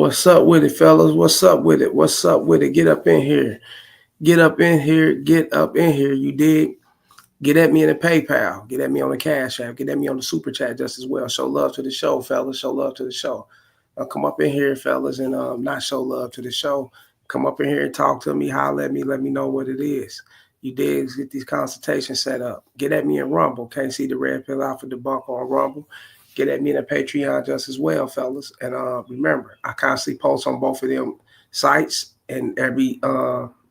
What's up with it, fellas? What's up with it? What's up with it? Get up in here. Get up in here. Get up in here. You did. Get at me in the PayPal. Get at me on the Cash App. Get at me on the Super Chat just as well. Show love to the show, fellas. Show love to the show. Come up in here, fellas, and not show love to the show. Come up in here and talk to me. Holler at me. Let me know what it is. You did get these consultations set up. Get at me in Rumble. Can't see the red pill out for the bunk on Rumble. Get at me in the Patreon just as well, fellas. And remember, I constantly post on both of them sites, and every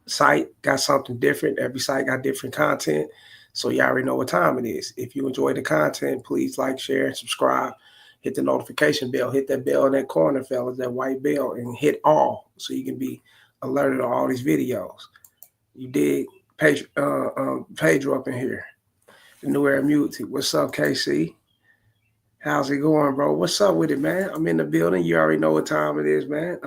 site got something different. Every site got different content. So you already know what time it is. If you enjoy the content, please like, share, and subscribe. Hit the notification bell. Hit that bell in that corner, fellas, that white bell, and hit all so you can be alerted on all these videos. You dig? Pedro up in here. The New Era Mutant. What's up, KC? How's it going, bro? What's up with it, man? I'm in the building. You already know what time it is, man.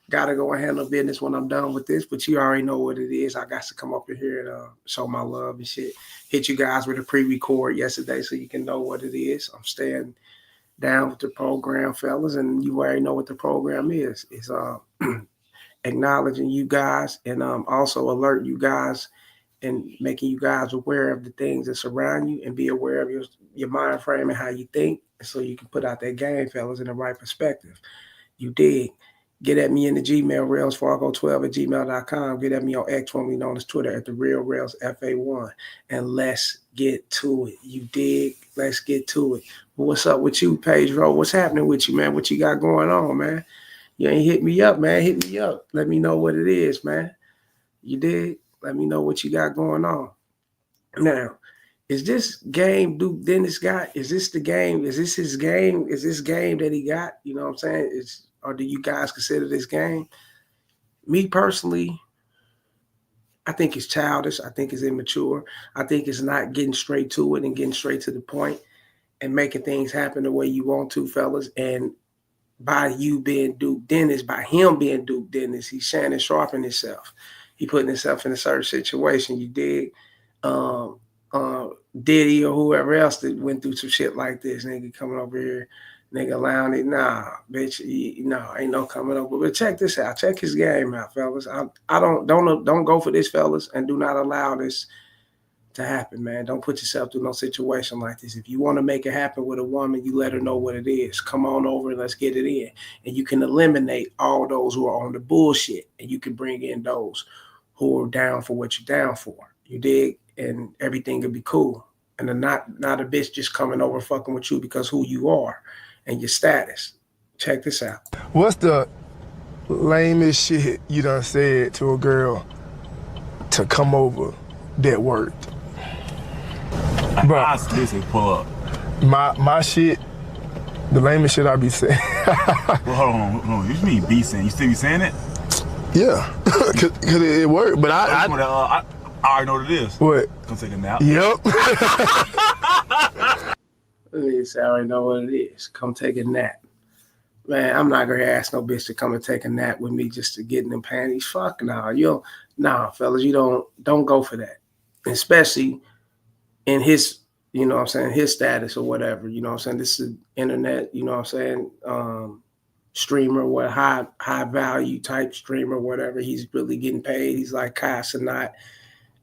Gotta go and handle business when I'm done with this, but you already know what it is. I got to come up in here and show my love and shit. Hit you guys with a pre-record yesterday so you can know what it is. I'm staying down with the program, fellas, and you already know what the program is. It's acknowledging you guys and also alert you guys and making you guys aware of the things that surround you and be aware of your mind frame and how you think so you can put out that game, fellas, in the right perspective. You dig? Get at me in the Gmail, railsfargo12@gmail.com. Get at me on X, formerly known as Twitter, at the Real Rails FA1. And let's get to it. You dig? Let's get to it. But what's up with you, Pedro? What's happening with you, man? What you got going on, man? You ain't hit me up, man. Hit me up. Let me know what it is, man. You dig? Let me know what you got going on. Now, is this game Duke Dennis got? Is this the game? Is this his game? Is this game that he got? You know what I'm saying? Or do you guys consider this game? Me personally, I think it's childish. I think it's immature. I think it's not getting straight to it and getting straight to the point and making things happen the way you want to, fellas. And by you being Duke Dennis, by him being Duke Dennis, he's Shannon Sharping himself. He putting himself in a certain situation. You dig? Diddy or whoever else that went through some shit like this, nigga coming over here, nigga allowing it. Nah, bitch, ain't no coming over. But check this out. Check his game out, fellas. I don't go for this, fellas, and do not allow this to happen, man. Don't put yourself through no situation like this. If you want to make it happen with a woman, you let her know what it is. Come on over and let's get it in. And you can eliminate all those who are on the bullshit, and you can bring in those who are down for what you're down for. You dig? And everything will be cool. And not a bitch just coming over fucking with you because who you are and your status. Check this out. What's the lamest shit you done said to a girl to come over that worked? Bro, I seriously pull up. My shit, the lamest shit I be saying. Well, hold on. You mean be saying? You still be saying it? Yeah, cause it worked. But I already know what it is. What? Come take a nap. Yep. I already know what it is. Come take a nap. Man, I'm not gonna ask no bitch to come and take a nap with me just to get in them panties. Fuck no. Nah, fellas, you don't go for that. Especially in his, you know what I'm saying, his status or whatever. You know what I'm saying? This is internet, you know what I'm saying, streamer, what high value type streamer, whatever. He's really getting paid. He's like Kai Cenat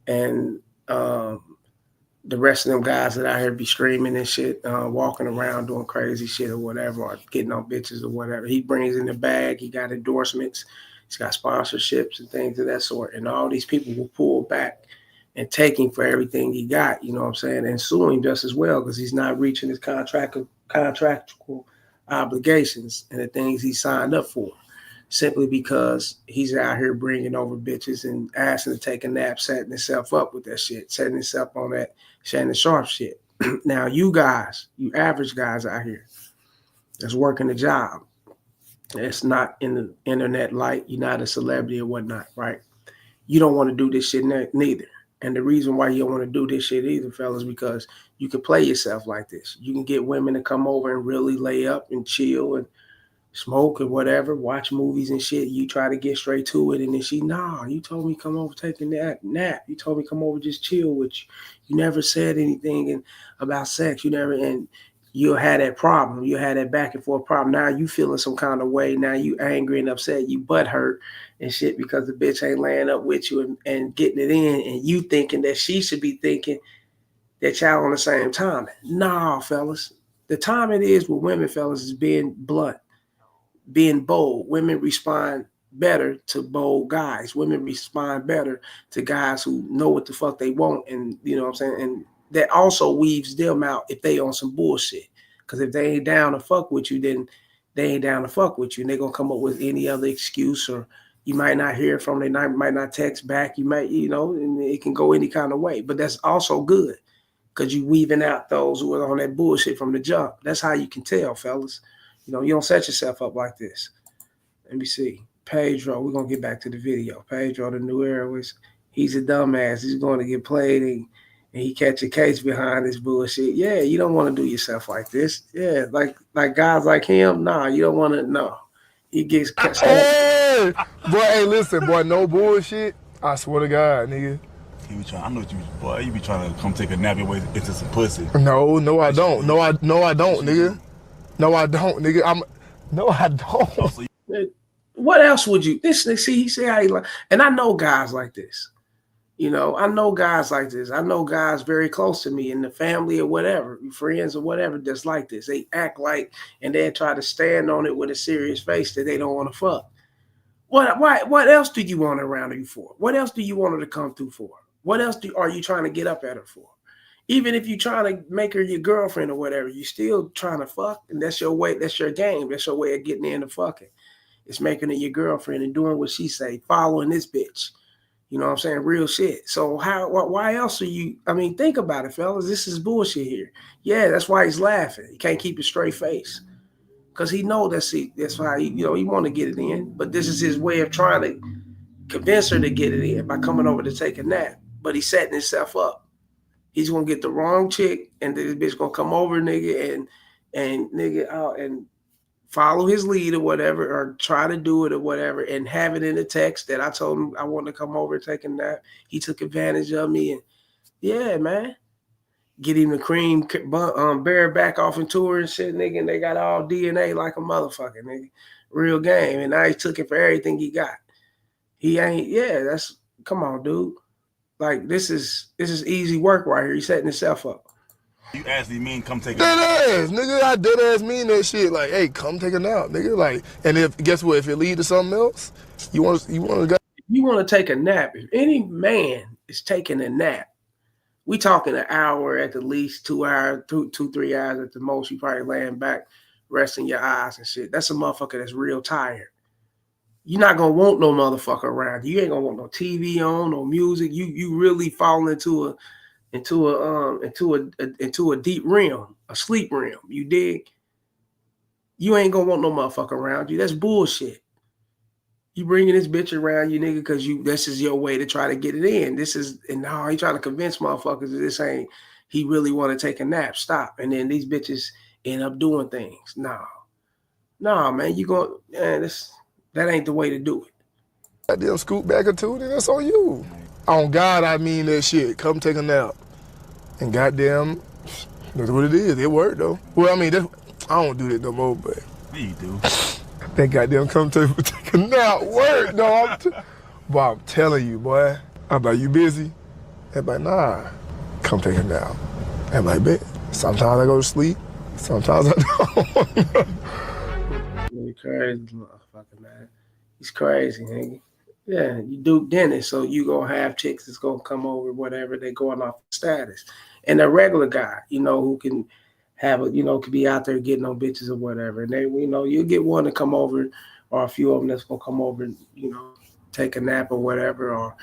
and the rest of them guys that out here be streaming and shit, walking around doing crazy shit or whatever, or getting on bitches or whatever. He brings in the bag. He got endorsements. He's got sponsorships and things of that sort. And all these people will pull back and taking for everything he got, you know what I'm saying, and suing just as well because he's not reaching his contractual obligations and the things he signed up for, simply because he's out here bringing over bitches and asking to take a nap, setting himself up with that shit, setting himself on that Shannon Sharp shit. Now, you guys, you average guys out here that's working a job, that's not in the internet light, you're not a celebrity or whatnot, right? You don't want to do this shit neither. And the reason why you don't want to do this shit either, fellas, because you can play yourself like this. You can get women to come over and really lay up and chill and smoke or whatever, watch movies and shit. You try to get straight to it, and then you told me come over, take a nap. You told me come over, just chill with you. You never said anything about sex. You never, and you'll have that problem. You'll have that back and forth problem. Now you feeling some kind of way. Now you angry and upset. You butt hurt and shit because the bitch ain't laying up with you and getting it in, and you thinking that she should be thinking that y'all on the same time. Nah, fellas. The time it is with women, fellas, is being blunt, being bold. Women respond better to bold guys. Women respond better to guys who know what the fuck they want, and you know what I'm saying? And that also weaves them out if they on some bullshit. Because if they ain't down to fuck with you, then they ain't down to fuck with you. And they're gonna come up with any other excuse, or you might not hear from them, they might not text back. You might, you know, and it can go any kind of way. But that's also good because you weaving out those who are on that bullshit from the jump. That's how you can tell, fellas. You know, you don't set yourself up like this. Let me see. Pedro, we're gonna get back to the video. Pedro, the new era was he's a dumbass. He's going to get played and he catch a case behind this bullshit. Yeah, you don't want to do yourself like this. Yeah, like guys like him, nah, you don't want to. No, he gets catch. Hey, boy, hey, listen, boy, no bullshit. I swear to God, nigga. He be trying. I know what you, boy. You be trying to come take a nap your way into some pussy. No, I don't. No, I don't, nigga. No, I don't, nigga. No, I don't. What else would you? See, he say how he like, and I know guys like this. You know, I know guys like this. I know guys very close to me in the family or whatever, friends or whatever, that's like this. They act like, and they try to stand on it with a serious face that they don't want to fuck. What else do you want around you for? What else do you want her to come through for? What else are you trying to get up at her for? Even if you're trying to make her your girlfriend or whatever, you still trying to fuck, and that's your way. That's your game. That's your way of getting into fucking. It's making her your girlfriend and doing what she say, following this bitch. You know what I'm saying? Real shit. So why else are you? I mean, think about it, fellas. This is bullshit here. Yeah, that's why he's laughing. He can't keep a straight face because he know that's why he want to get it in. But this is his way of trying to convince her to get it in by coming over to take a nap. But he's setting himself up. He's gonna get the wrong chick, and this bitch gonna come over, nigga, and nigga out and follow his lead or whatever, or try to do it or whatever, and have it in the text that I told him I wanted to come over and take a nap. He took advantage of me, and yeah, man, get him the cream bear back off into her and shit, nigga, and they got all DNA like a motherfucker, nigga. Real game, and now he took it for everything he got. He ain't, that's, come on, dude. Like, this is easy work right here. He's setting himself up. You actually mean come take a Dead nap? ass, nigga. I dead ass mean that shit. Like, hey, come take a nap, nigga. Like, and guess what? If it lead to something else, you want to go. If you want to take a nap, if any man is taking a nap, we talking an hour at the least, 2 hours, 3 hours at the most. You probably laying back, resting your eyes and shit. That's a motherfucker that's real tired. You're not gonna want no motherfucker around. You ain't gonna want no TV on, no music. You really fall into a deep realm, a sleep realm. You dig? You ain't gonna want no motherfucker around you. That's bullshit. You bringing this bitch around you, nigga, because this is your way to try to get it in. And now he trying to convince motherfuckers that this ain't, he really want to take a nap. Stop. And then these bitches end up doing things. Nah, man, that ain't the way to do it. Goddamn scoot back into it, and that's on you. On God, I mean that shit. Come take a nap. And goddamn, that's what it is. It worked, though. Well, I mean, I don't do that no more, but. Yeah, you do. That goddamn come take a nap work, though. Boy, I'm telling you, boy. I'm like, you busy? Everybody, nah. Come take a nap. Everybody, bet. Sometimes I go to sleep. Sometimes I don't. Really crazy motherfucker, man. He's crazy, nigga. Yeah, you Duke Dennis, so you gonna have chicks that's gonna come over, whatever, they going off status. And a regular guy, who can have could be out there getting on bitches or whatever. And they, you'll get one to come over, or a few of them that's gonna come over and, take a nap or whatever, or,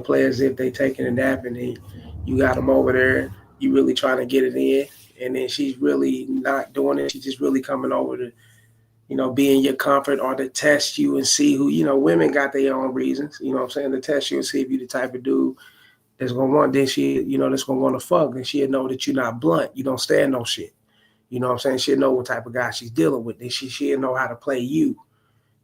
play as if they taking a nap, and then you got them over there, you really trying to get it in, and then she's really not doing it. She's just really coming over to, be in your comfort, or to test you and see who, women got their own reasons, to test you and see if you the type of dude that's going to want, then she, that's going to want to fuck, then she'll know that you're not blunt. You don't stand no shit. She'll know what type of guy she's dealing with. Then she'll know how to play you.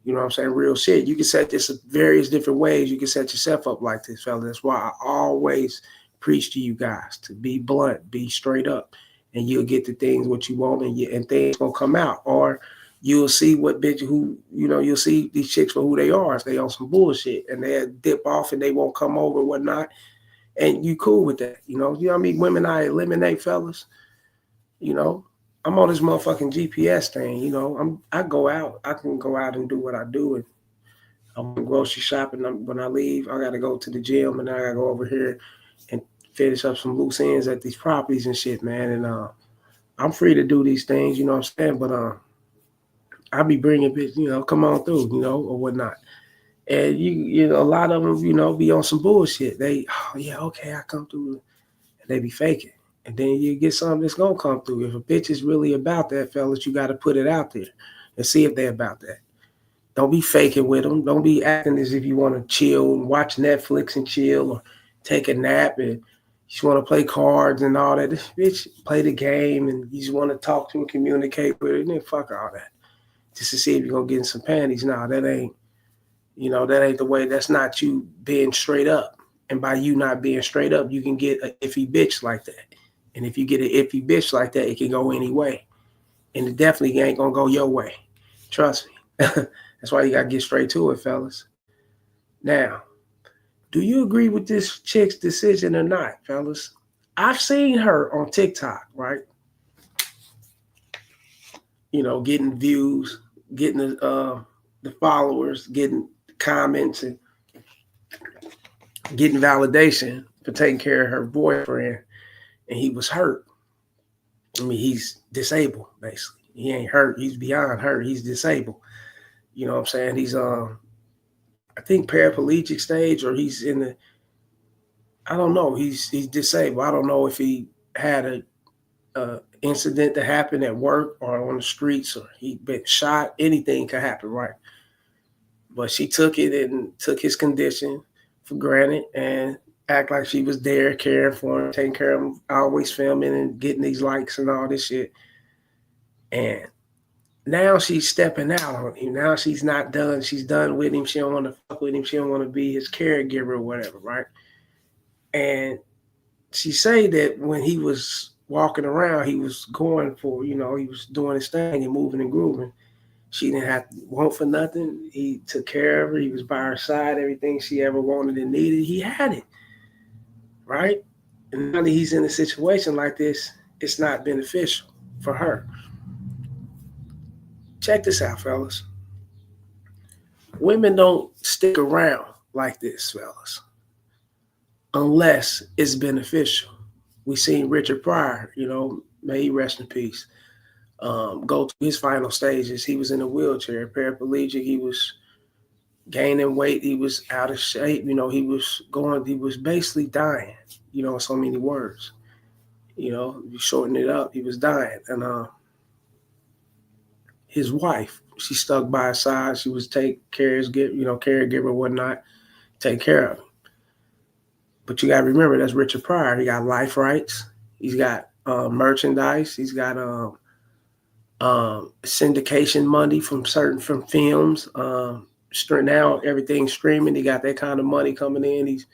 Real shit. You can set this various different ways. You can set yourself up like this, fella. That's why I always preach to you guys to be blunt, be straight up. and you'll get the things what you want, and things gonna come out. Or you'll see what bitch who, you'll see these chicks for who they are. If they on some bullshit and they'll dip off and they won't come over and whatnot, and you cool with that. You know what I mean? Women I eliminate, fellas. I'm on this motherfucking GPS thing. I go out. I can go out and do what I do, and I'm grocery shopping. When I leave, I gotta go to the gym, and I gotta go over here and finish up some loose ends at these properties and shit, man. And I'm free to do these things, you know what I'm saying? But I be bringing bitch, come on through, or whatnot. And a lot of them, be on some bullshit. They, oh yeah, okay, I come through, and they be faking. And then you get something that's gonna come through. If a bitch is really about that, fellas, you got to put it out there and see if they're about that. Don't be faking with them. Don't be acting as if you want to chill and watch Netflix and chill, or take a nap and you just want to play cards and all that. This bitch play the game and you just want to talk to and communicate with her. And then fuck all that. Just to see if you're gonna get in some panties. Nah, that ain't the way. That's not you being straight up. And by you not being straight up, you can get an iffy bitch like that. And if you get an iffy bitch like that, it can go any way. And it definitely ain't gonna go your way. Trust me. That's why you gotta get straight to it, fellas. Now, do you agree with this chick's decision or not, fellas? I've seen her on TikTok, right? Getting views, getting the followers, getting comments, and getting validation for taking care of her boyfriend, and he was hurt. I mean, he's disabled, basically. He ain't hurt. He's beyond hurt. He's disabled. You know what I'm saying? He's I think paraplegic stage, or he's in the, I don't know. He's disabled. I don't know if he had a incident that happened at work or on the streets, or he been shot. Anything could happen, right? But she took it and took his condition for granted and act like she was there, caring for him, taking care of him, always filming and getting these likes and all this shit. And now she's stepping out on him. Now she's not done. She's done with him. She don't want to fuck with him. She don't want to be his caregiver or whatever, right? And she say that when he was walking around, he was going for, he was doing his thing and moving and grooving. She didn't have to want for nothing. He took care of her. He was by her side. Everything she ever wanted and needed, he had it, right? And now that he's in a situation like this, it's not beneficial for her. Check this out, fellas. Women don't stick around like this, fellas, unless it's beneficial. We seen Richard Pryor, may he rest in peace, go to his final stages. He was in a wheelchair, paraplegic. He was gaining weight. He was out of shape. He was basically dying, in so many words. You shorten it up, he was dying. And his wife, she stuck by his side. She was caregiver and whatnot, take care of him. But you got to remember, that's Richard Pryor. He got life rights. He's got merchandise. He's got syndication money from films. Now everything's streaming. He got that kind of money coming in. He's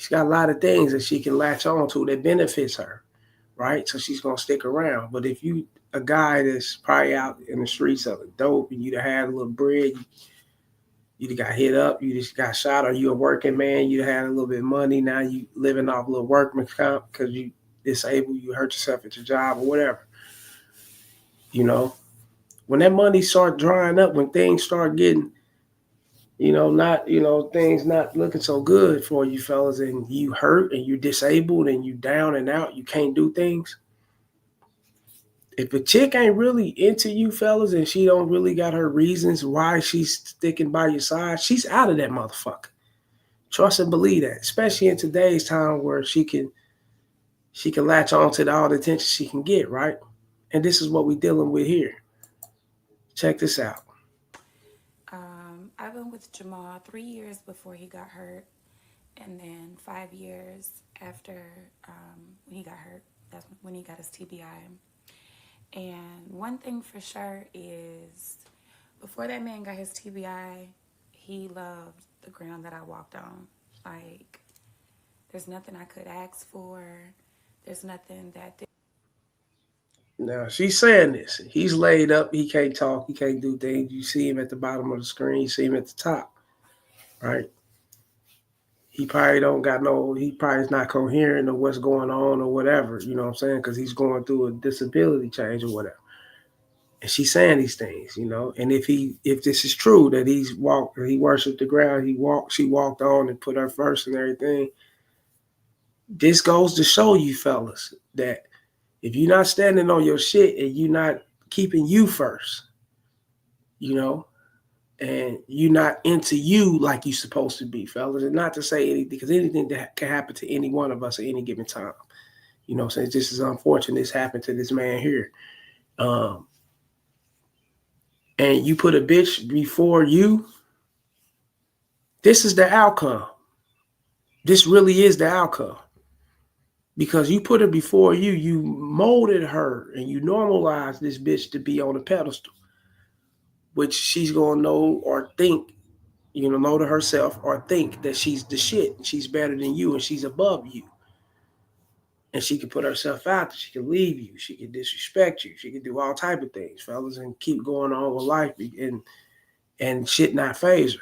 got a lot of things that she can latch on to that benefits her, right? So she's gonna stick around. But if you a guy that's probably out in the streets of dope and you'd have had a little bread, you got hit up, you just got shot, or you a working man, you had a little bit of money, now you living off a little workman's comp because you disabled, you hurt yourself at your job or whatever. When that money start drying up, when things start getting, things not looking so good for you fellas, and you hurt and you disabled and you down and out, you can't do things. If a chick ain't really into you fellas and she don't really got her reasons why she's sticking by your side, she's out of that motherfucker. Trust and believe that, especially in today's time where she can latch on to all the attention she can get, right? And this is what we're dealing with here. Check this out. I've been with Jamal 3 years before he got hurt, and then 5 years after when he got hurt. That's when he got his TBI. And one thing for sure is, before that man got his TBI, he loved the ground that I walked on. Like, there's nothing I could ask for. There's nothing that Now she's saying this. He's laid up. He can't talk. He can't do things. You see him at the bottom of the screen. You see him at the top, right? He probably don't got no. He probably is not coherent of what's going on or whatever. You know what I'm saying? Because he's going through a disability change or whatever. And she's saying these things, you know. And if this is true that he worshipped the ground, she walked on and put her first and everything. This goes to show you fellas that if you're not standing on your shit and you're not keeping you first, you know, and you're not into you like you're supposed to be, fellas, and not to say anything, because anything that can happen to any one of us at any given time. You know what I'm saying? This is unfortunate. This happened to this man here. And you put a bitch before you, this is the outcome. This really is the outcome. Because you put her before you, you molded her and you normalized this bitch to be on a pedestal, which she's going to know or think, know to herself or think that she's the shit. She's better than you and she's above you. And she can put herself out. She can leave you. She can disrespect you. She can do all type of things, fellas, and keep going on with life and shit not phase her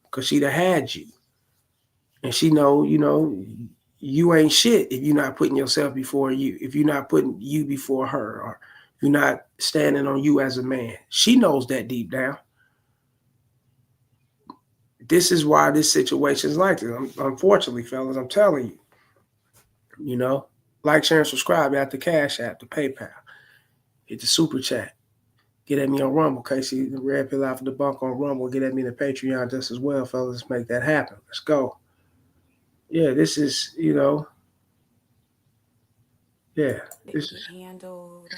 because she'd have had you. And she know, you ain't shit if you're not putting yourself before you, if you're not putting you before her, or you're not standing on you as a man. She knows that deep down. This is why this situation is like this. Unfortunately, fellas, I'm telling you, like, share, and subscribe at the Cash App, the PayPal, hit the Super Chat. Get at me on Rumble, Casey, the Red Pill Out for the Bunk on Rumble. Get at me in the Patreon just as well, fellas. Let's make that happen. Let's go. Yeah, this is, yeah. This is handled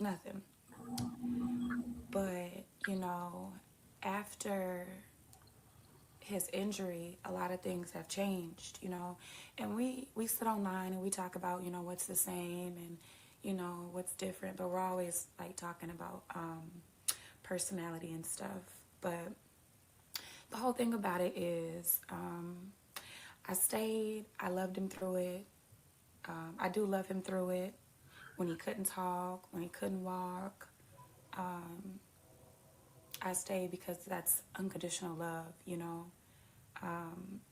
nothing. But, after his injury, a lot of things have changed, and we sit online and we talk about, what's the same and, what's different, but we're always like talking about personality and stuff. But the whole thing about it is I stayed. I loved him through it. I do love him through it. When he couldn't talk, when he couldn't walk, I stayed because that's unconditional love,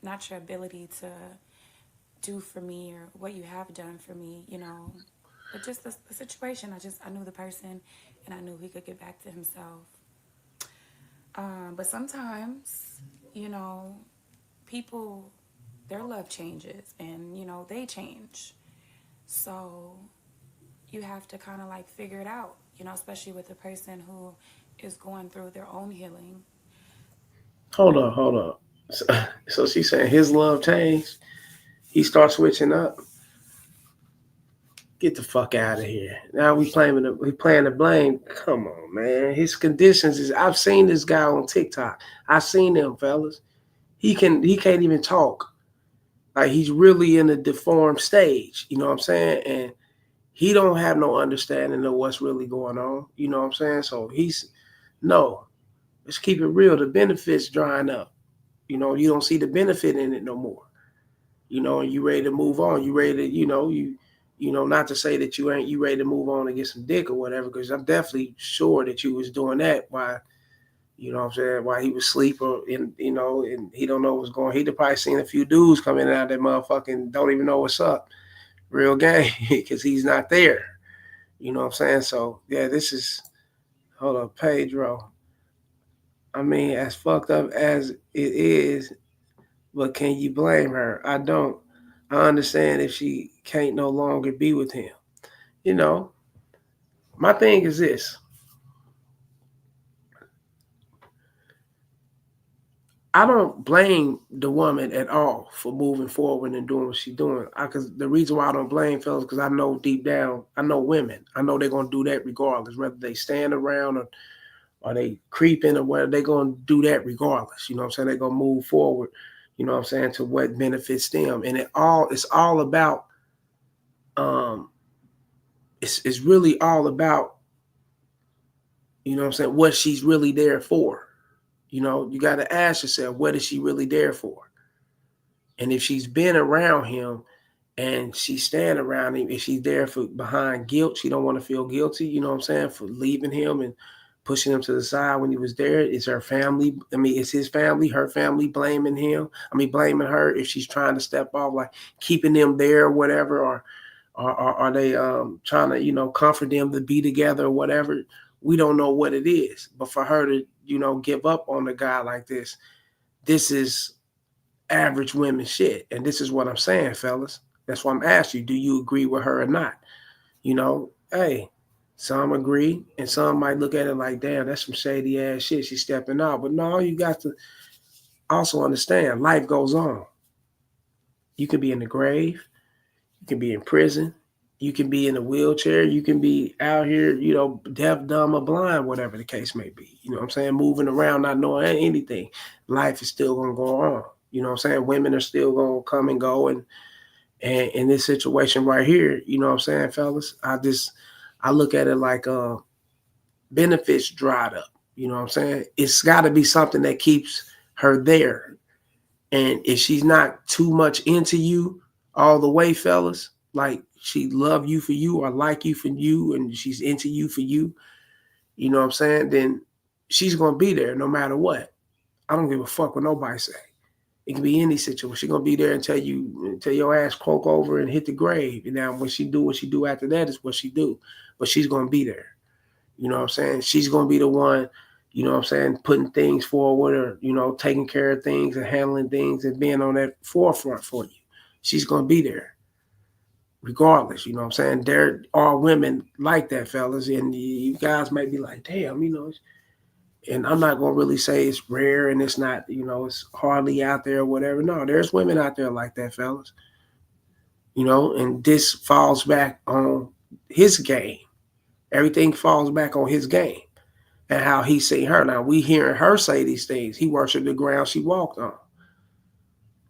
not your ability to do for me or what you have done for me, but just the situation. I knew the person and I knew he could get back to himself. But sometimes, people, their love changes and, they change. So you have to kind of like figure it out, especially with a person who is going through their own healing. Hold on. So she's saying his love changed. He starts switching up. Get the fuck out of here. Now we playing the blame. Come on, man. His conditions is, I've seen this guy on TikTok. I've seen him, fellas. He can't even talk. Like, he's really in a deformed stage. You know what I'm saying? And he don't have no understanding of what's really going on. You know what I'm saying? So let's keep it real. The benefits drying up. You don't see the benefit in it no more. And you ready to move on. You ready to, not to say that you ready to move on and get some dick or whatever, because I'm definitely sure that you was doing that while, while he was asleep or and he don't know what's going on. He'd have probably seen a few dudes come in and out that motherfucking don't even know what's up. Real game, because he's not there. You know what I'm saying? So, yeah, this is, hold up, Pedro. I mean, as fucked up as it is, but can you blame her? I don't. I understand if she can't no longer be with him. My thing is this. I don't blame the woman at all for moving forward and doing what she's doing. Because the reason why I don't blame fellas, because I know deep down, I know women. I know they're going to do that regardless, whether they stand around or they creeping or whether they're going to do that regardless. You know what I'm saying? They're going to move forward, to what benefits them. And it's all about, it's really all about, what she's really there for. You got to ask yourself, what is she really there for? And if she's been around him and she's standing around him, and she's there for behind guilt. She don't want to feel guilty, you know what I'm saying, for leaving him and pushing him to the side when he was there. It's her family. I mean, it's his family, her family blaming him. I mean, blaming her if she's trying to step off, like keeping them there or whatever, or are they trying to, comfort them to be together or whatever? We don't know what it is. But for her to, give up on a guy like this is average women shit. And this is what I'm saying, fellas. That's why I'm asking you, do you agree with her or not? Hey, some agree and some might look at it like, damn, that's some shady ass shit. She's stepping out. But no, you got to also understand life goes on. You can be in the grave. You can be in prison. You can be in a wheelchair. You can be out here, deaf, dumb, or blind, whatever the case may be. You know what I'm saying? Moving around, not knowing anything. Life is still going to go on. You know what I'm saying? Women are still going to come and go. And in this situation right here, you know what I'm saying, fellas? I look at it like benefits dried up. You know what I'm saying? It's got to be something that keeps her there. And if she's not too much into you all the way, fellas, like she love you for you or like you for you and she's into you for you, you know what I'm saying? Then she's going to be there no matter what. I don't give a fuck what nobody say. It can be any situation. She's going to be there until your ass croak over and hit the grave. And now when she do what she do after that is what she do. But she's going to be there. You know what I'm saying? She's going to be the one, you know what I'm saying, putting things forward or, taking care of things and handling things and being on that forefront for you. She's going to be there regardless. You know what I'm saying? There are women like that, fellas. And you guys might be like, damn, and I'm not going to really say it's rare and it's not, it's hardly out there or whatever. No, there's women out there like that, fellas. And this falls back on his game. Everything falls back on his game and how he see her. Now, we hearing her say these things. He worshiped the ground she walked on.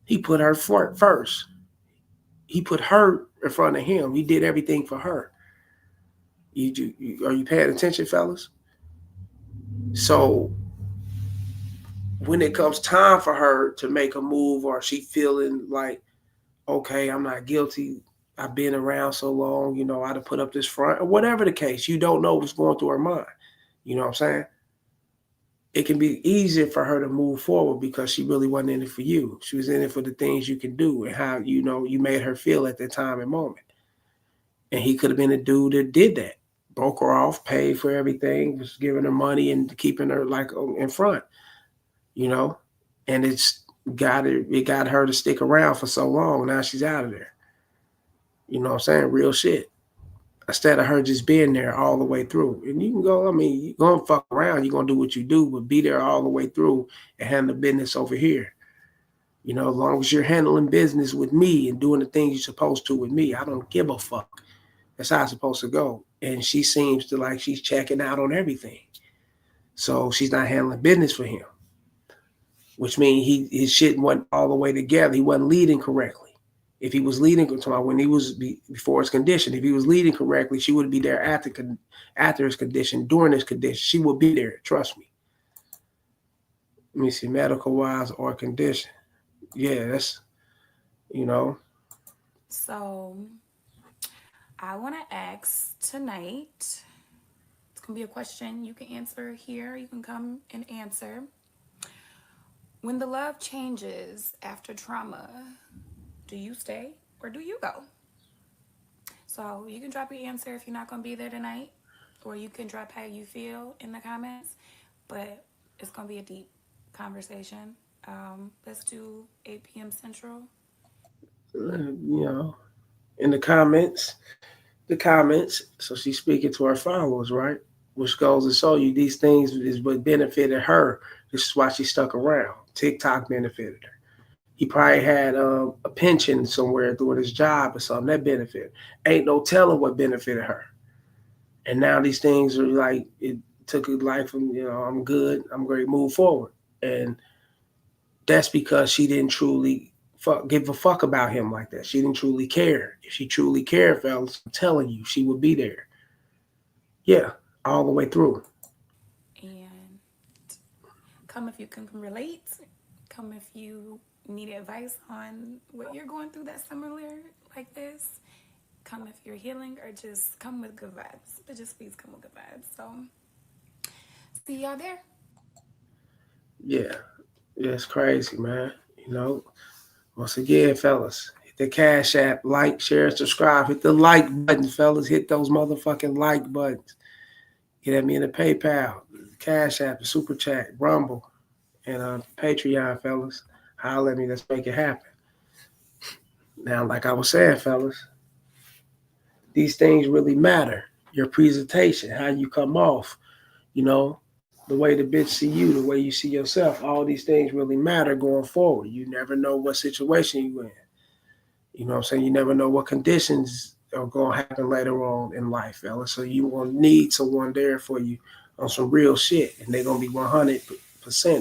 He put her first. He put her in front of him. He did everything for her. Are you paying attention, fellas? So when it comes time for her to make a move or she feeling like, okay, I'm not guilty. I've been around so long, I'd have put up this front or whatever the case. You don't know what's going through her mind. You know what I'm saying? It can be easier for her to move forward because she really wasn't in it for you. She was in it for the things you can do and how, you made her feel at that time and moment. And he could have been a dude that did that. Broke her off, paid for everything, was giving her money and keeping her like in front, and it got her to stick around for so long. Now she's out of there. You know what I'm saying? Real shit. Instead of her just being there all the way through. And you can go, you're going to fuck around. You're going to do what you do, but be there all the way through and handle business over here. As long as you're handling business with me and doing the things you're supposed to with me, I don't give a fuck. That's how it's supposed to go. And she seems to like she's checking out on everything. So she's not handling business for him, which means his shit wasn't all the way together. He wasn't leading correctly. If he was leading, when he was before his condition, if he was leading correctly, she would be there after his condition, during his condition. She would be there. Trust me. Let me see, medical wise or condition. Yeah, that's, So I want to ask tonight, it's going to be a question you can answer here. You can come and answer. When the love changes after trauma, do you stay or do you go? So you can drop your answer if you're not going to be there tonight, or you can drop how you feel in the comments, but it's going to be a deep conversation. Let's do 8 p.m. Central. In the comments. So she's speaking to her followers, right? Which goes to show you these things is what benefited her. This is why she stuck around. TikTok benefited her. He probably had a pension somewhere doing his job or something that benefited. Ain't no telling what benefited her. And now these things are like, it took a life from, I'm good, I'm going to move forward. And that's because she didn't truly give a fuck about him like that. She didn't truly care. If she truly cared, fellas, I'm telling you, she would be there. Yeah, all the way through. And come if you can relate. Come if you need advice on what you're going through that's similar like this. Come if you're healing, or just come with good vibes. But just please come with good vibes. So, see y'all there. Yeah. Yeah, it's crazy, man. You know, once again, fellas, hit the Cash App, like, share, subscribe. Hit the like button, fellas. Hit those motherfucking like buttons. Get at me in the PayPal, Cash App, the Super Chat, Rumble, and Patreon, fellas. Holler at me. Let's make it happen. Now, like I was saying, fellas, these things really matter. Your presentation, how you come off, you know, the way the bitch see you, the way you see yourself, all these things really matter going forward. You never know what situation you in. You know what I'm saying? You never know what conditions are going to happen later on in life, fella. So you will need someone there for you on some real shit. And they're going to be 100%.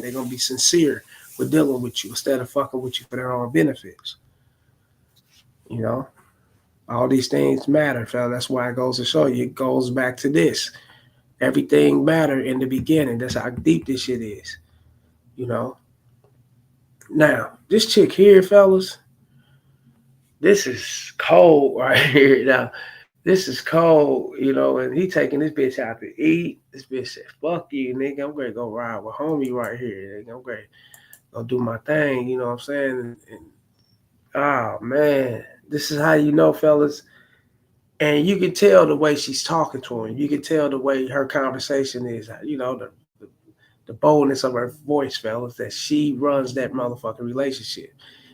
They're going to be sincere with dealing with you instead of fucking with you for their own benefits. You know? All these things matter, fella. That's why it goes to show you. It goes back to this. Everything mattered in the beginning. That's how deep this shit is. You know? Now, this chick here, fellas, this is cold right here. Now, this is cold, you know, and he taking this bitch out to eat. This bitch said, fuck you, nigga. I'm going to go ride with homie right here. Nigga. I'm going to go do my thing, you know what I'm saying? And oh, man. This is how you know, fellas. And you can tell the way she's talking to him. You can tell the way her conversation is, you know, the boldness of her voice, fellas, that she runs that motherfucking relationship.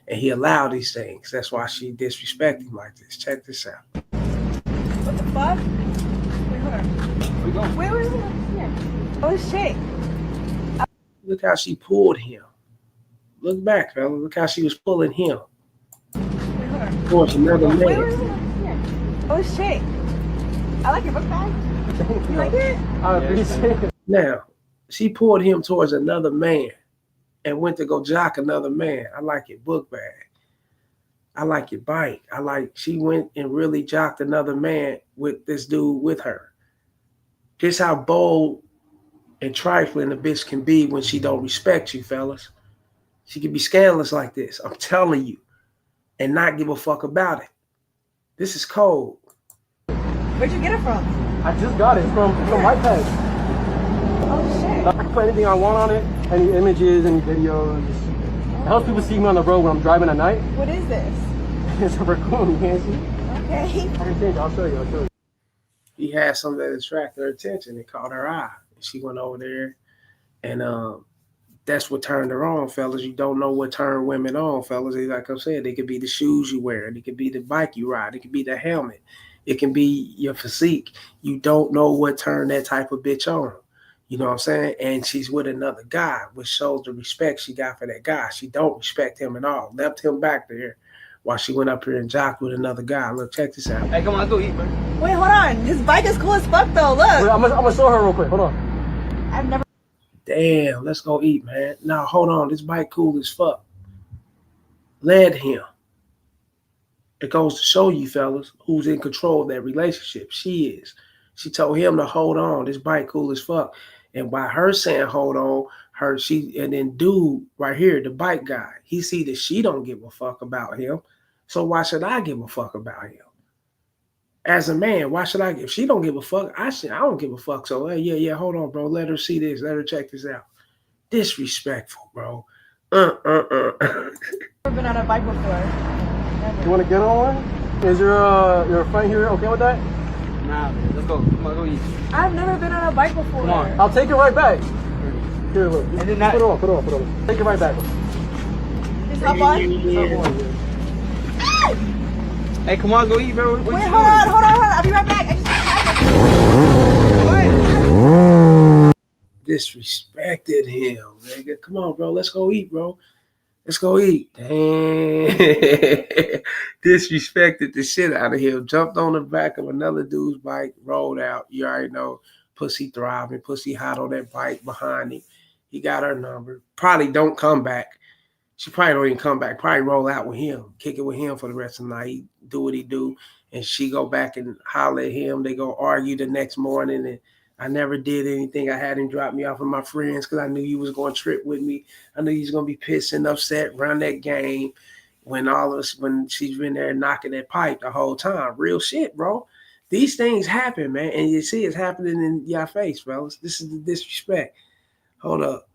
And he allowed these things. That's why she disrespect him like this. Check this out. What the fuck? Wait, hold on. Where you going? Wait. Yeah. Oh, shit. Look how she pulled him. Look back, fella. Look how she was pulling him. Wait, hold on. Of course, another man. Wait. Yeah. Oh, shit. I like your book bag. You like it? I appreciate it. Now, she pulled him towards another man and went to go jock another man. I like your book bag. I like your bike. She went and really jocked another man with this dude with her. Just how bold and trifling a bitch can be when she don't respect you, fellas. She can be scandalous like this, I'm telling you, and not give a fuck about it. This is cold. Where'd you get it from? I just got it from White Peg. Oh, shit. I can put anything I want on it, any images, any videos. It helps people see me on the road when I'm driving at night. What is this? It's a raccoon, you can't see? Okay. I can change it, I'll show you. He had something that attracted her attention. It caught her eye. She went over there, and that's what turned her on, fellas. You don't know what turned women on, fellas. Like I said, it could be the shoes you wear. It could be the bike you ride. It could be the helmet. It can be your physique. You don't know what turned that type of bitch on. You know what I'm saying? And she's with another guy, which shows the respect she got for that guy. She don't respect him at all. Left him back there while she went up here and jocked with another guy. Look, check this out. Hey, come on, let's go eat, bro. Wait, hold on. His bike is cool as fuck, though. Look. Wait, I'm gonna show her real quick. Hold on. I've never. Damn, let's go eat, man. Now, hold on. This bike cool as fuck. Led him. It goes to show you, fellas, who's in control of that relationship. She is. She told him to hold on. This bike cool as fuck. And by her saying hold on, and then dude right here, the bike guy, he see that she don't give a fuck about him. So why should I give a fuck about him? As a man, why should I give? If she don't give a fuck, I don't give a fuck. So hey, yeah, hold on, bro. Let her see this. Let her check this out. Disrespectful, bro. Never been on a bike before. Never. You wanna get on one? Is your friend here okay with that? Nah, man, let's go. Come on, go eat. I've never been on a bike before. Come on, I'll take it right back. Here, look. And then put it on. Take it right back. Just hop on? Hey, come on, go eat, bro. Wait, hold on. I'll be right back. Disrespected him, nigga. Come on, bro. Let's go eat, bro. Let's go eat. Damn. Disrespected the shit out of him. Jumped on the back of another dude's bike, rolled out. You already know. Pussy thriving, pussy hot on that bike behind him. He got her number. Probably don't come back. She probably don't even come back. Probably roll out with him. Kick it with him for the rest of the night. He do what he do. And she go back and holler at him. They go argue the next morning. And I never did anything. I had him drop me off with my friends because I knew you was going to trip with me. I knew you was going to be pissed and upset around that game when she's been there knocking that pipe the whole time. Real shit, bro. These things happen, man. And you see it's happening in your face, fellas. This is the disrespect. Hold up.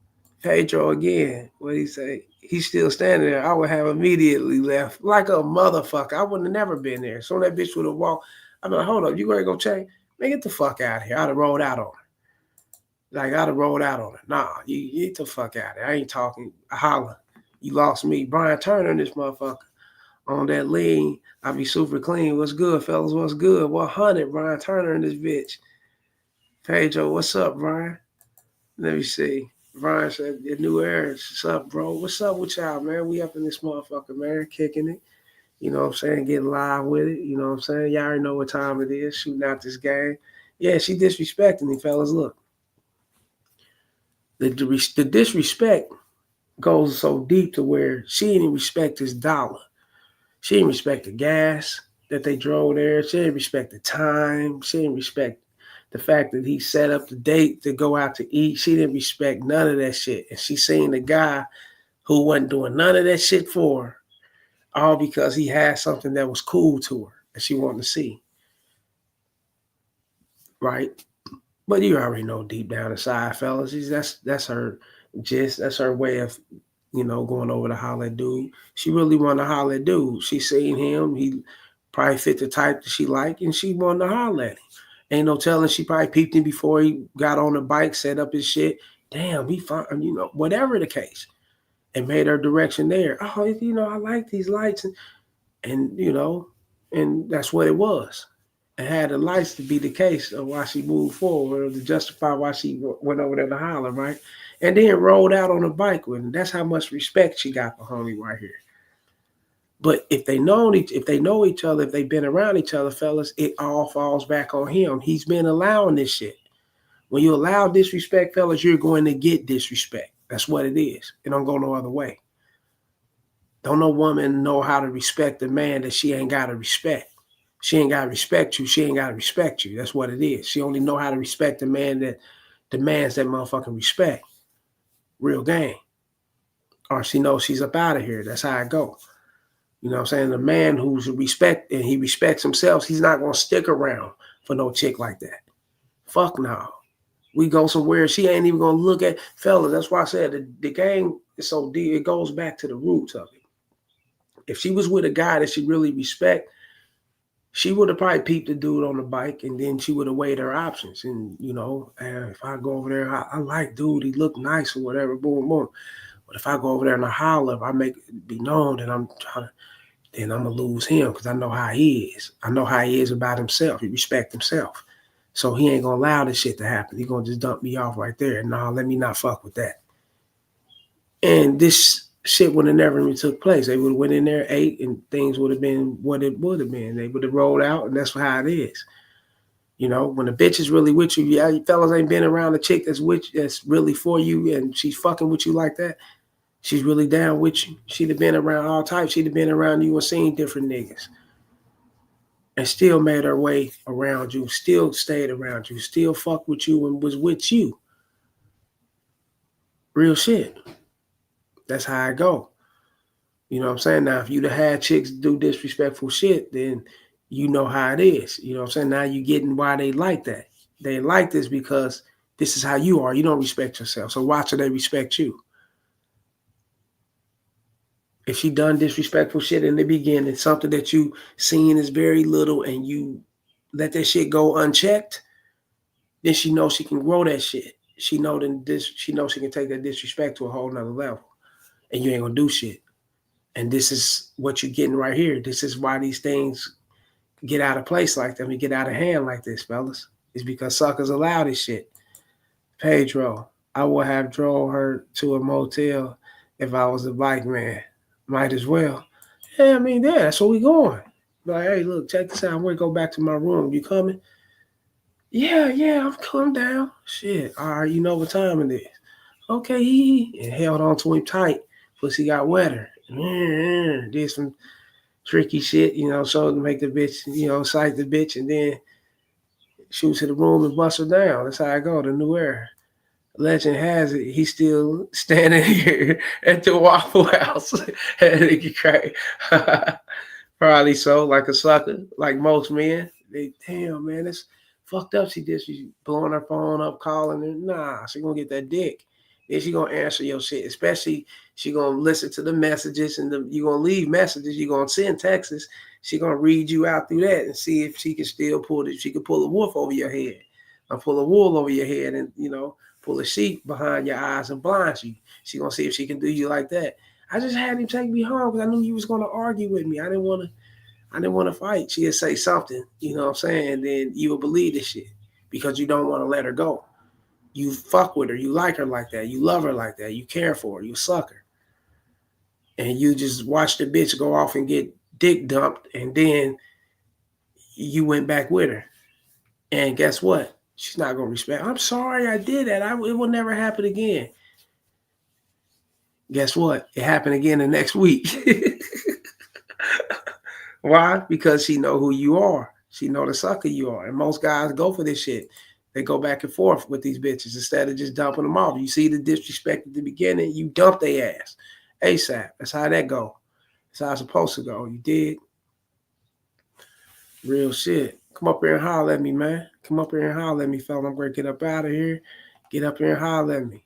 Pedro again. What he say? He's still standing there. I would have immediately left like a motherfucker. I wouldn't have never been there. So that bitch would have walked. I'm like, hold up, you gonna go check? Man, get the fuck out of here. I'd have rolled out on her. Like, I'd have rolled out on her. Nah, you get the fuck out of here. I ain't talking. Holla. You lost me. Brian Turner, this motherfucker. On that lean, I be super clean. What's good, fellas? What's good? 100, Brian Turner in this bitch. Pedro, what's up, Brian? Let me see. Brian said, the new era. What's up, bro? What's up with y'all, man? We up in this motherfucker, man, kicking it. You know what I'm saying? Getting live with it. You know what I'm saying? Y'all already know what time it is. Shooting out this game. Yeah, she disrespecting me, fellas. Look. The disrespect goes so deep to where she didn't respect his dollar. She didn't respect the gas that they drove there. She didn't respect the time. She didn't respect the fact that he set up the date to go out to eat. She didn't respect none of that shit. And she seen the guy who wasn't doing none of that shit for her, all because he had something that was cool to her that she wanted to see. Right? But you already know deep down inside, fellas, that's her gist. That's her way of, going over to holler at dude. She really wanted to holler at dude. She seen him. He probably fit the type that she liked, and she wanted to holler at him. Ain't no telling, she probably peeped him before he got on the bike, set up his shit. Damn, he fine, whatever the case. And made her direction there. Oh, I like these lights. And that's what it was. And had the lights to be the case of why she moved forward, or to justify why she went over there to holler, right? And then rolled out on a bike with him. That's how much respect she got for homie right here. But if they know each other, if they've been around each other, fellas, it all falls back on him. He's been allowing this shit. When you allow disrespect, fellas, you're going to get disrespect. That's what it is. It don't go no other way. Don't no woman know how to respect a man that she ain't got to respect. She ain't got to respect you. She ain't got to respect you. That's what it is. She only know how to respect a man that demands that motherfucking respect. Real game. Or she knows she's up out of here. That's how it go. You know what I'm saying? The man who's respect and he respects himself, he's not going to stick around for no chick like that. Fuck no. We go somewhere, she ain't even going to look at, fellas, that's why I said the game is so deep, it goes back to the roots of it. If she was with a guy that she really respect, she would have probably peeped the dude on the bike, and then she would have weighed her options. And, if I go over there, I like dude, he look nice or whatever, boom, boom. But if I go over there and I holler, if I make it be known that then I'm going to lose him because I know how he is. I know how he is about himself. He respects himself. So he ain't going to allow this shit to happen. He's going to just dump me off right there. Nah, let me not fuck with that. And this shit would have never even took place. They would have went in there, ate, and things would have been what it would have been. They would have rolled out, and that's how it is. When a bitch is really with you, yeah, you fellas ain't been around a chick that's really for you, and she's fucking with you like that. She's really down with you. She'd have been around all types. She'd have been around you and seen different niggas. And still made her way around you, still stayed around you, still fucked with you and was with you. Real shit. That's how I go. You know what I'm saying? Now, if you'd have had chicks do disrespectful shit, then you know how it is. You know what I'm saying? Now you're getting why they like that. They like this because this is how you are. You don't respect yourself. So why should they respect you? If she done disrespectful shit in the beginning, something that you seen is very little, and you let that shit go unchecked, then she knows she can grow that shit. She knows she can take that disrespect to a whole nother level, and you ain't gonna do shit. And this is what you're getting right here. This is why these things get out of place like that. We get out of hand like this, fellas. It's because suckers allow this shit. Pedro, I would have drove her to a motel if I was a bike man. Might as well. Yeah, that's where we going. Like, hey, look, check this out. I'm going to go back to my room. You coming? Yeah, I'm coming down. Shit. All right, you know what time it is. Okay. And held on to him tight. Pussy got wetter. Did some tricky shit, so to make the bitch, sight the bitch. And then shoots to the room and busts her down. That's how I go. The new era. Legend has it, he's still standing here at the Waffle House. Probably so, like a sucker, like most men. Damn, man, it's fucked up. She did. She's blowing her phone up, calling her. Nah, she gonna get that dick. Then she gonna answer your shit. Especially she gonna listen to the messages and you gonna leave messages. You gonna send texts. She gonna read you out through that and see if she can still pull it. She can pull a wolf over your head, or pull a wool over your head, and pull a sheet behind your eyes and blind you. She gonna see if she can do you like that. I just had him take me home because I knew you was gonna argue with me. I didn't want to fight. She'd say something, you know what I'm saying? And then you would believe this shit because you don't want to let her go. You fuck with her. You like her like that. You love her like that. You care for her. You suck her. And you just watch the bitch go off and get dick dumped, and then you went back with her. And guess what? She's not going to respect. I'm sorry I did that. It will never happen again. Guess what? It happened again the next week. Why? Because she know who you are. She know the sucker you are. And most guys go for this shit. They go back and forth with these bitches instead of just dumping them off. You see the disrespect at the beginning, you dump their ass ASAP. That's how that go. That's how it's supposed to go. You dig? Real shit. Come up here and holler at me, man. Come up here and holler at me, fella. I'm going to get up out of here. Get up here and holler at me.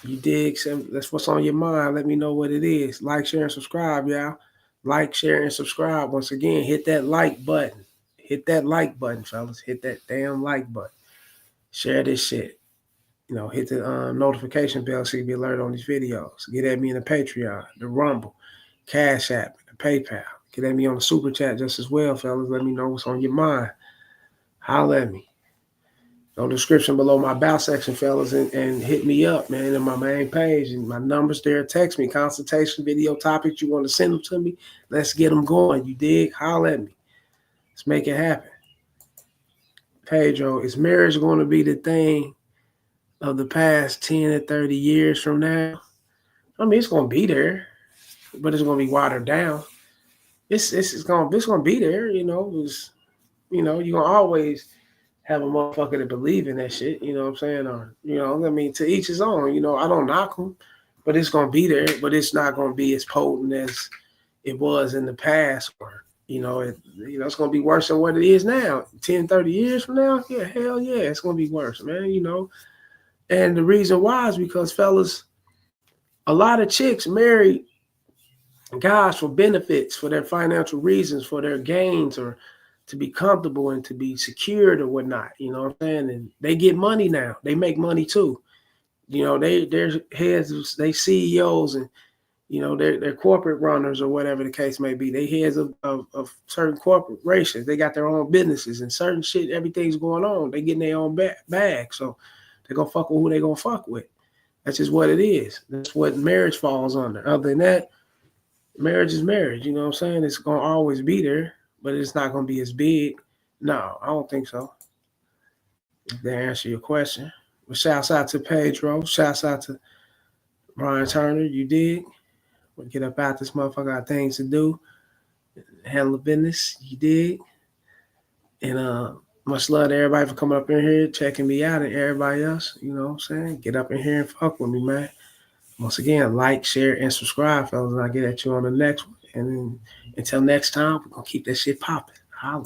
You dig? That's what's on your mind. Let me know what it is. Like, share, and subscribe, y'all. Like, share, and subscribe. Once again, hit that like button. Hit that like button, fellas. Hit that damn like button. Share this shit. Hit the notification bell so you can be alerted on these videos. Get at me in the Patreon, the Rumble, Cash App, the PayPal. Get at me on the Super Chat just as well, fellas. Let me know what's on your mind. Holler at me. No description below my about section, fellas, and hit me up, man, in my main page. And my number's there. Text me, consultation, video topics. You want to send them to me? Let's get them going. You dig? Holler at me. Let's make it happen. Pedro, is marriage going to be the thing of the past 10 or 30 years from now? I mean, it's going to be there, but it's going to be watered down. It's going to be there, you're going to always have a motherfucker that believe in that shit, you know what I'm saying? Or, to each his own, I don't knock them, but it's going to be there, but it's not going to be as potent as it was in the past, or, it's going to be worse than what it is now. 10, 30 years from now, yeah, hell yeah, it's going to be worse, man, And the reason why is because, fellas, a lot of chicks marry guys for benefits, for their financial reasons, for their gains, or to be comfortable and to be secured or whatnot. You know what I'm saying? And they get money now. They make money too. They're heads, they CEOs, and they're corporate runners or whatever the case may be. They heads of certain corporations. They got their own businesses and certain shit. Everything's going on. They getting their own bag. So they're gonna fuck with who they gonna fuck with. That's just what it is. That's what marriage falls under. Other than that, marriage is marriage. You know what I'm saying? It's gonna always be there, but it's not gonna be as big. No, I don't think so. To answer your question. But shouts out to Pedro. Shouts out to Brian Turner. You dig? We'll get up out this motherfucker. Got things to do. Handle business. You dig? And much love to everybody for coming up in here, checking me out, and everybody else. You know what I'm saying? Get up in here and fuck with me, man. Once again, like, share, and subscribe, fellas. And I'll get at you on the next one. And then until next time, we're going to keep that shit popping. Holla.